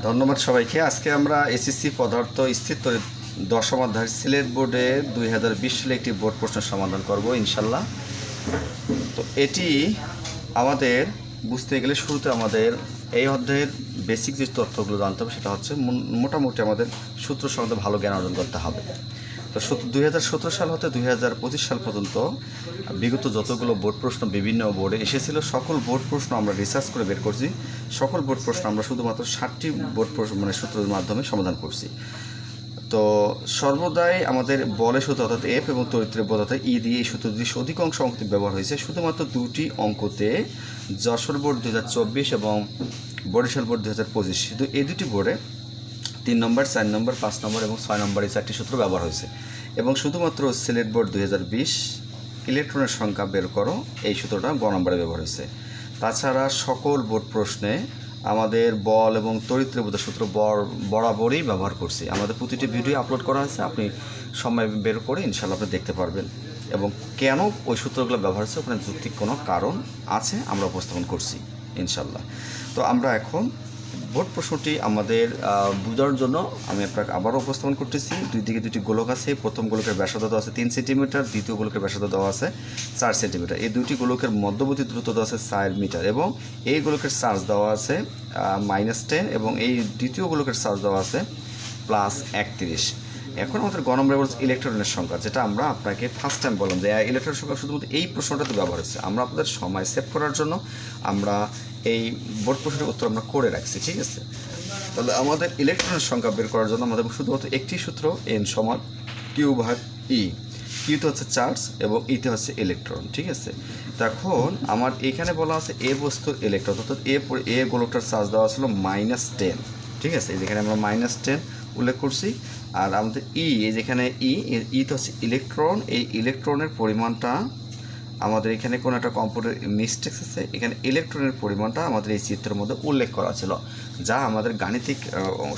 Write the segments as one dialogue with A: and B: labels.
A: ধন্যবাদ সবাইকে। আজকে আমরা এসএসসি পদার্থ স্থিরতড়িৎ দশম অধ্যায় সিলেট বোর্ডে 2020 সালে একটি বোর্ড প্রশ্নের সমাধান করব ইনশাল্লাহ। তো এটি আমাদের বুঝতে গেলে শুরুতে আমাদের এই অধ্যায়ের বেসিক যে তথ্যগুলো জানতে হবে সেটা হচ্ছে মোটামুটি আমাদের সূত্র সম্বন্ধে ভালো জ্ঞান অর্জন করতে হবে। তো 2017 সাল হতে 2025 সাল পর্যন্ত বিগত যতগুলো বোর্ড প্রশ্ন বিভিন্ন বোর্ডে এসেছিল সকল বোর্ড প্রশ্ন আমরা রিসার্চ করে বের করছি। সকল বোর্ড প্রশ্ন আমরা শুধুমাত্র 60টি বোর্ড প্রশ্ন সূত্রের মাধ্যমে সমাধান করছি। তো সর্বদাই আমাদের বলের সূত্র অর্থাৎ এফ এবং তড়িৎের বোধ অর্থাৎ ই দিয়ে এই সূত্রটি অধিকাংশ অঙ্কতে ব্যবহার হয়েছে। শুধুমাত্র দুটি অঙ্কতে যশোর বোর্ড 2024 এবং বরিশাল বোর্ড 2025 শুধু এই দুটি বোর্ডে 3 নম্বর, 4 নম্বর, 5 নম্বর এবং 6 নম্বর এই 4টি সূত্র ব্যবহার হয়েছে। এবং শুধুমাত্র সিলেট বোর্ড 2020 ইলেকট্রনের সংখ্যা বের করো এই সূত্রটা গ নম্বরে ব্যবহার হয়েছে। তাছাড়া সকল বোর্ড প্রশ্নে আমাদের বল এবং তড়িৎদ্রব্যতার সূত্র বরাবরই ব্যবহার করছি। আমাদের প্রতিটি ভিডিও আপলোড করা আছে, আপনি সময় বের করে ইনশাল্লাহ আপনি দেখতে পারবেন। এবং কেন ওই সূত্রগুলো ব্যবহার হচ্ছে ওখানে যৌক্তিক কোনো কারণ আছে আমরা উপস্থাপন করছি ইনশাল্লাহ। তো আমরা এখন বোর্ড প্রশ্নটি আমাদের বোঝার জন্য আমি আপনাকে আবারও উপস্থাপন করতেছি। দুই দিকে দুটি গোলক আছে। প্রথম গোলকের ব্যাসার্ধ দেওয়া আছে 3 সেন্টিমিটার, দ্বিতীয় গোলকের ব্যাসার্ধ দেওয়া আছে 4 সেন্টিমিটার। এই দুটি গোলকের মধ্যবর্তী দূরত্ব দেওয়া আছে 4 মিটার এবং এই গোলকের চার্জ দেওয়া আছে -10 এবং এই দ্বিতীয় গোলকের চার্জ দেওয়া আছে +31। এখন আমাদের গ নম্বরে বলছে ইলেকট্রনের সংখ্যা, যেটা আমরা আপনাকে ফার্স্ট টাইম বললাম যে ইলেকট্রনের সংখ্যা শুধুমাত্র এই প্রশ্নটাতে ব্যবহার হচ্ছে। আমরা আপনাদের সময় সেভ করার জন্য আমরা এই বোর্ড প্রশ্নের উত্তর আমরা করে রাখছি, ঠিক আছে? তাহলে আমাদের ইলেকট্রনের সংখ্যা বের করার জন্য আমাদের শুধুমাত্র একটি সূত্র, এন সমান কিউ ভাগ ই। কিউতে হচ্ছে চার্জ এবং ইতে হচ্ছে ইলেকট্রন, ঠিক আছে? তখন আমার এখানে বলা আছে এ বস্তুর ইলেকট্রন অর্থাৎ এ গোলকটার চার্জ দেওয়া ছিল -10, ঠিক আছে? যেখানে আমরা -10 উল্লেখ করছি। আর আমাদের এই যেখানে ইতে হচ্ছে ইলেকট্রন, এই ইলেকট্রনের পরিমাণটা আমাদের এখানে কোনো একটা কম্পিউটার মিস্টেক্স আছে, এখানে ইলেকট্রনের পরিমাণটা আমাদের এই চিত্রের মধ্যে উল্লেখ করা ছিল, যা আমাদের গাণিতিক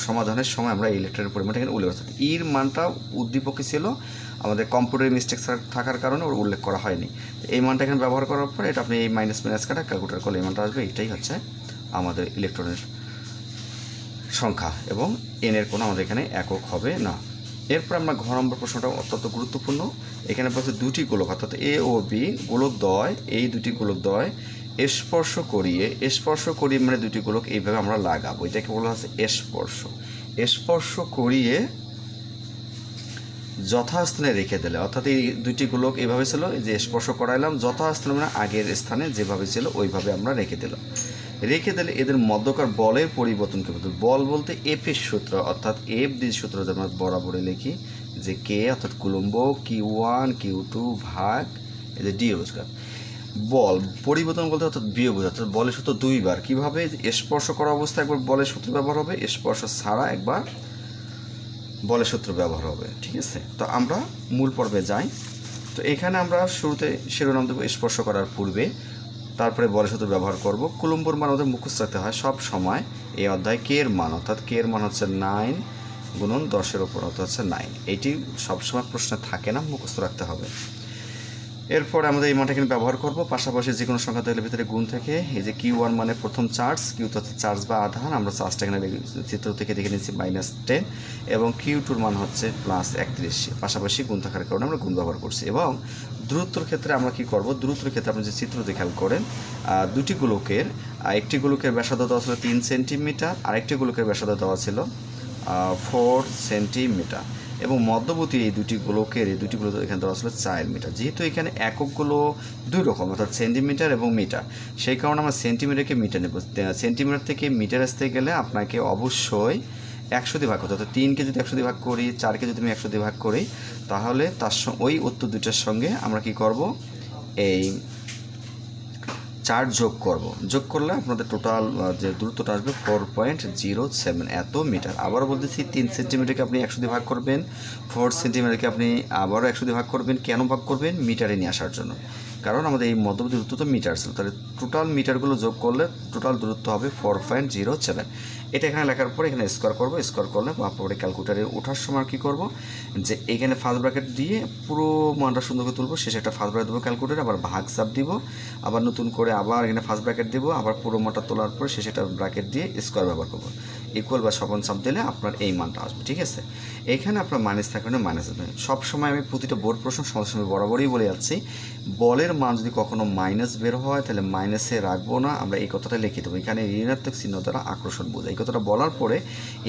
A: সমাধানের সময় আমরা ইলেকট্রনের পরিমাণটা এখানে উল্লেখ করছি। ইর মানটা উদ্দীপকে ছিল, আমাদের কম্পিউটার মিস্টেক্স থাকার কারণে ওর উল্লেখ করা হয়নি। এই মানটা এখানে ব্যবহার করার পরে এটা আপনি এই মাইনাস কাটা ক্যালকুলেটার করলে এই মানটা আসবে। এটাই হচ্ছে আমাদের ইলেকট্রনের সংখ্যা এবং এনের কোনো আমাদের এখানে একক হবে না। এরপর আমরা ঘ নম্বর প্রশ্নটা অত্যন্ত গুরুত্বপূর্ণ। এখানে বলছে দুটি গোলক অর্থাৎ এ ও বি গোলকদ্বয়, এই দুটি গোলকদ্বয় স্পর্শ করিয়ে মানে দুটি গোলক এইভাবে আমরা লাগাবো। এটাকে বলা হচ্ছে স্পর্শ করিয়ে যথাস্থানে রেখে দিলে, অর্থাৎ এই দুইটি গোলক এইভাবে ছিল যে স্পর্শ করাইলাম, যথাস্থানে মানে আগের স্থানে যেভাবে ছিল ওইভাবে আমরা রেখে দিলে এদের মধ্যকার বলের পরিবর্তন করবে। বল বলতে এফ এর সূত্র অর্থাৎ এফ দিয়ে সূত্র আমরা বরাবরে লিখি যে কে অর্থাৎ কুলম্ব Q1 Q2 ভাগ এই যে ডি রোজগার। বল পরিবর্তন বলতে অর্থাৎ বিয়োগ অর্থাৎ বলের সূত্র দুইবার। কীভাবে? স্পর্শ করা অবস্থায় একবার বলের সূত্র ব্যবহার হবে, স্পর্শ ছাড়া একবার বলের সূত্র ব্যবহার হবে, ঠিক আছে? তো আমরা মূল পর্বে যাই। তো এখানে আমরা শুরুতে শিরোনাম দেবো স্পর্শ করার পূর্বে, তারপরে বলের সূত্র ব্যবহার করব। কুলম্বর মান আমাদের মুখস্থ রাখতে হয় সব সময়। এই অধ্যায় কে এর মান অর্থাৎ কে এর মান হচ্ছে 9 গুণন 10-এর উপর অর্থাৎ হচ্ছে 9। এইটি সবসময় প্রশ্নে থাকে না, মুখস্থ রাখতে হবে। এরপর আমাদের এই মানটা এখানে ব্যবহার করব। পাশাপাশি যে কোনো সংখ্যা থাকলে ভিতরে গুণ থেকে এই যে Q1 মানে প্রথম চার্জ, কিউতে হচ্ছে চার্জ বা আধান, আমরা চার্জটা এখানে চিত্র থেকে দেখে নিচ্ছি -10 এবং Q2-র মান হচ্ছে +31। পাশাপাশি গুণ থাকার কারণে আমরা গুণ ব্যবহার করছি। এবং দূরত্বর ক্ষেত্রে আমরা কি করব? দূরত্বের ক্ষেত্রে আপনি যে চিত্রটি খেয়াল করেন, দুটি গোলকের একটি গোলকের ব্যাসার্ধ দেওয়া ছিল 3 সেন্টিমিটার, আরেকটি গোলকের ব্যাসার্ধ দেওয়া ছিল 4 সেন্টিমিটার এবং মধ্যবর্তী এই দুটি গোলকের এখানে দেওয়া ছিল 4 মিটার। যেহেতু এখানে এককগুলো দুই রকম অর্থাৎ সেন্টিমিটার এবং মিটার, সেই কারণে আমরা সেন্টিমিটারকে মিটার নেব। সেন্টিমিটার থেকে মিটার আসতে গেলে আপনাকে অবশ্যই 100 দিয়ে ভাগ করতে, অর্থাৎ 3কে যদি 100 দিয়ে ভাগ করি, 4কে যদি আমি 100 দিয়ে ভাগ করি, তাহলে তার ওই উত্তর দুইটার সঙ্গে আমরা কি করব? এই 4 যোগ করলে আপনাদের টোটাল যে দূরত্বটা আসবে 4.07 এত মিটার। আবারও বলতেছি 3 সেন্টিমিটারকে আপনি 100 দিয়ে ভাগ করবেন, 4 সেন্টিমিটারকে আপনি আবারও 100 দিয়ে ভাগ করবেন। কেন ভাগ করবেন? মিটারে নিয়ে আসার জন্য, কারণ আমাদের এই মধ্যবর্তী দূরত্ব তো মিটার ছিল, তাহলে টোটাল মিটারগুলো যোগ করলে টোটাল দূরত্ব হবে 4.07। এটা এখানে লেখার পরে এখানে স্কোয়ার করলে পরে ক্যালকুলেটারে ওঠার সময় কী করব? যে এখানে ফার্স্ট ব্র্যাকেট দিয়ে পুরো মানটা সুন্দর করে তুলব, শেষে একটা ফার্স্ট ব্র্যাকেট দেবো ক্যালকুলেটারে, আবার ভাগ চাপ দিব, আবার নতুন করে আবার এখানে ফার্স্ট ব্র্যাকেট দেবো, আবার পুরো মানটা তোলার পরে শেষে একটা ব্র্যাকেট দিয়ে স্কোয়ার ব্যবহার করবো। ইকুয়াল বা সমান চাপ দিলে আপনার এই মানটা আসবে, ঠিক আছে। এখানে আপনার মাইনাস থাকলে মাইনাস আসবে। সবসময় আমি প্রতিটা বোর্ড প্রশ্ন সবসময় বরাবরই বলে যাচ্ছি, বলের মান যদি কখনো মাইনাস বের হয় তাহলে মাইনাসে রাখবো না, আমরা এই কথাটা লিখে দেবো। এখানে ঋণাত্মক চিহ্ন দ্বারা আকর্ষণ বোঝায়। এই কথাটা বলার পরে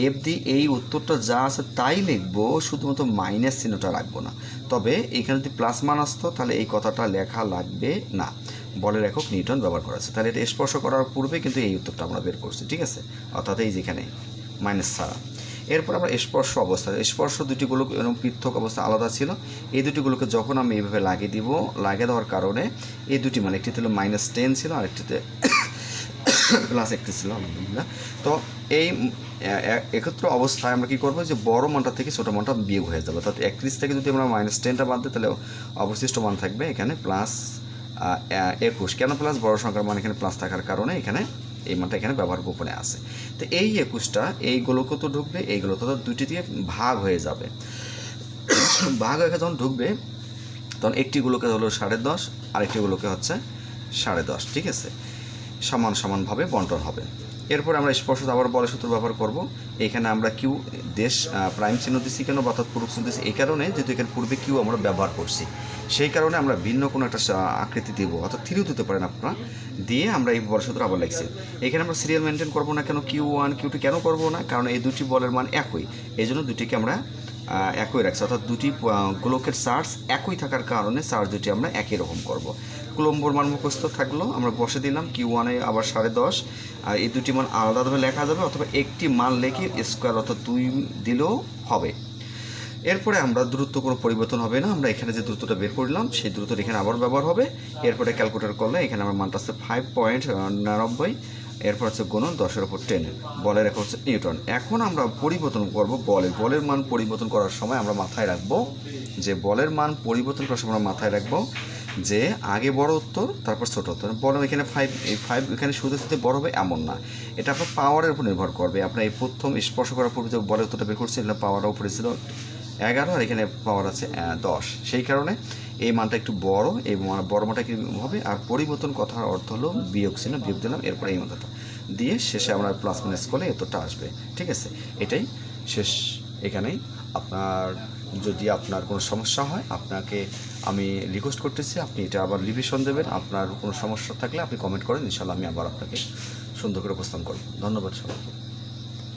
A: এফ দি এই উত্তরটা যা আছে তাই লিখবো, শুধুমাত্র মাইনাস চিহ্নটা রাখবো না। তবে এখানে যদি প্লাস মান আসতো তাহলে এই কথাটা লেখা লাগবে না। বলের একক নিউটন ব্যবহার করা আছে, তাহলে এটা স্পর্শ করার পূর্বে কিন্তু এই উত্তরটা আমরা বের করছি, ঠিক আছে। অর্থাৎ এই যেখানে মাইনাস ছাড়া। এরপর আমরা স্পর্শ অবস্থা, স্পর্শ দুটিগুলো এরকম পৃথক অবস্থা আলাদা ছিল। এই দুটিগুলোকে যখন আমি এইভাবে লাগিয়ে দিব, লাগিয়ে দেওয়ার কারণে এই দুটি মানে একটি ছিল -10 ছিল, আরেকটিতে +1 ছিল, আলহামদুলিল্লাহ। তো এই একত্র অবস্থায় আমরা কী করবো, যে বড় মানটা থেকে ছোটো মানটা বিয়োগ হয়ে যাবে। অর্থাৎ 31 থেকে যদি আমরা -10টা বাদ দিই তাহলে অবশিষ্ট মান থাকবে এখানে +21। কেন প্লাস? বড় সংখ্যার মান এখানে প্লাস থাকার কারণে এখানে এই মানটা এখানে ব্যবহার গোপনে আছে। তো এই 21টা এইগুলোকে তো ঢুকবে, এইগুলো তো দুটি দিয়ে ভাগ হয়ে যাবে। ভাগ হয়ে যখন ঢুকবে তখন একটিগুলোকে হলো 10.5, আরেকটিগুলোকে হচ্ছে 10.5, ঠিক আছে। সমান সমানভাবে বন্টন হবে। এরপর আমরা স্পর্শ আবার বলের সূত্র ব্যবহার করব। এখানে আমরা কিউ দেশ প্রাইম চিহ্ন দিচ্ছি কেন, অর্থাৎ পূরক চিহ্ন দিচ্ছি এই কারণে, যেহেতু এখানে পূর্বে কিউ আমরা ব্যবহার করছি, সেই কারণে আমরা ভিন্ন কোনো একটা আকৃতি দিব, অর্থাৎ থ্রিও দিতে পারেন আপনারা, দিয়ে আমরা এই বলের সূত্র আবার লিখছি। এখানে আমরা সিরিয়াল মেনটেন করবো না কেন, Q1 Q2 কেন করবো না, কারণ এই দুটি বলের মান একই, এই জন্য দুটিকে আমরা একই রাখছি। অর্থাৎ দুটি গোলকের চার্জ একই থাকার কারণে চার্জ দুটি আমরা একই রকম করব। কুলম্বর মান মুখস্থ থাকলো, আমরা বসে দিলাম Q1 আবার 10.5, আর এই দুটি মান আলাদাভাবে লেখা যাবে, অথবা একটি মান লিখে স্কোয়ার অর্থাৎ 2 দিলেও হবে। এরপরে আমরা দূরত্ব কোনো পরিবর্তন হবে না, আমরা এখানে যে দূরত্বটা বের করলাম সেই দূরত্বটা এখানে আবার ব্যবহার হবে। এরপরে ক্যালকুলেটর করলে এখানে আমার মানটা হচ্ছে 5.99, এরপর হচ্ছে গুণন 10/10, বলের একক হচ্ছে নিউটন। এখন আমরা পরিবর্তন করব বলের মান পরিবর্তন করার সময় আমরা মাথায় রাখবো যে বলের মান পরিবর্তন করার সময় আমরা মাথায় রাখবো যে আগে বড় উত্তর তারপর ছোটো উত্তর। বড় এখানে 5, এই 5 এখানে শুধু শুধু বড় হবে এমন না, এটা আপনার পাওয়ারের উপর নির্ভর করবে। আপনার এই প্রথম স্পর্শ করার পূর্বে যে বলের উত্তরটা বের করছে এটা পাওয়ারের উপরে ছিল 11, আর এখানে পাওয়ার আছে 10, সেই কারণে এই মানটা একটু বড়, এই বড় মানটা কী হবে, আর পরিবর্তন কথার অর্থ হলো বিয়োগ ছিল, বিয়োগ দিলাম, এরপরে এই মানটা দিয়ে শেষে আমরা প্লাস মাইনাস করলে এতটা আসবে, ঠিক আছে। এটাই শেষ। এখানেই আপনার যদি আপনার কোনো সমস্যা হয় আপনাকে আমি রিকোয়েস্ট করতেছি আপনি এটা আবার রিভিশন দেবেন। আপনার কোনো সমস্যা থাকলে আপনি কমেন্ট করেন, ইনশাআল্লাহ আমি আবার আপনাকে সুন্দর করে উপস্থাপন করব। ধন্যবাদ সবাইকে।